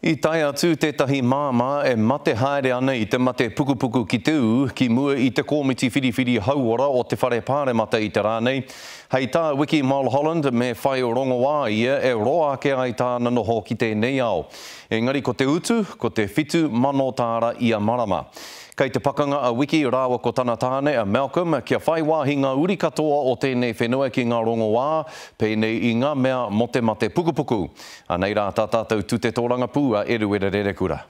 I tai atu tētahi māma e mate haere ana I te mate pukupuku ki te u ki mua I te komiti whiriwhiri hauora o te whare pāremata I te rānei. Hei tā Wiki Mulholland me whai o rongo wā ia e roa ke ai tāna noho ki tēnei ao. Engari ko te utu, ko te whitu mano tāra ia marama. Kei te pakanga a Wiki rāua ko tana tāne a Malcolm kia whai wāhi ngā uri katoa o tēnei whenua ki ngā rongo wā, pēnei I ngā mea mo te mate pukupuku. Anei rā tātātou tu te tōranga pūa e ruere rere kura.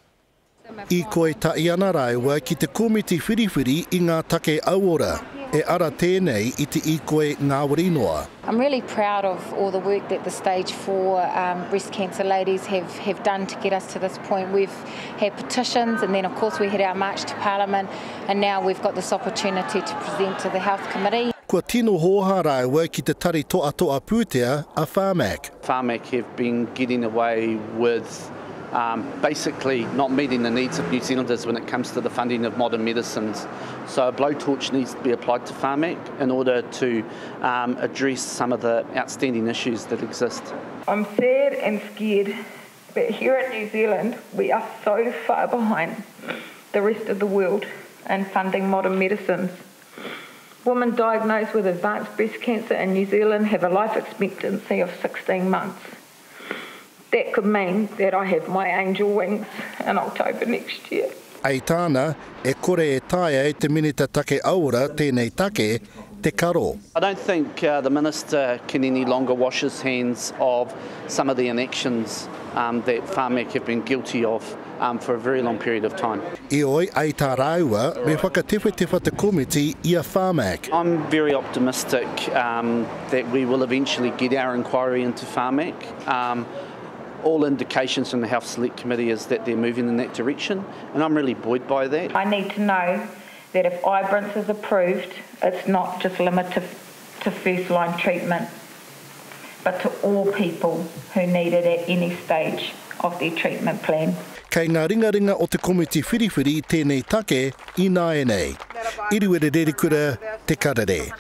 I koe tai ana rāua ki te komiti whiriwhiri I ngā take auora. E ara tēnei I te I koe Ngāwari Noa. I'm really proud of all the work that the Stage 4 breast cancer ladies have done to get us to this point. We've had petitions and then of course we had our march to Parliament and now we've got this opportunity to present to the Health Committee. Kua tino hoha rāua ki te tari toa toa pūtea a Pharmac. Pharmac have been getting away with basically not meeting the needs of New Zealanders when it comes to the funding of modern medicines. So a blowtorch needs to be applied to Pharmac in order to address some of the outstanding issues that exist. I'm sad and scared, but here in New Zealand we are so far behind the rest of the world in funding modern medicines. Women diagnosed with advanced breast cancer in New Zealand have a life expectancy of 16 months. That could mean that I have my angel wings in October next year. Ai tāna, e kore e taia e te minita take aura tēnei take, te karo. I don't think the Minister can any longer wash his hands of some of the inactions that Pharmac have been guilty of for a very long period of time. I oi, ai tā rāua, me whakatewhetewha te komiti I a Pharmac. I'm very optimistic that we will eventually get our inquiry into Pharmac. All indications from the Health Select Committee is that they're moving in that direction, and I'm really buoyed by that. I need to know that if Ibrance is approved, it's not just limited to first-line treatment, but to all people who need it at any stage of their treatment plan. Kei ngā ringaringa o te komiti whiriwhiri tēnei take I nāenei. Iruere rere kura te karere.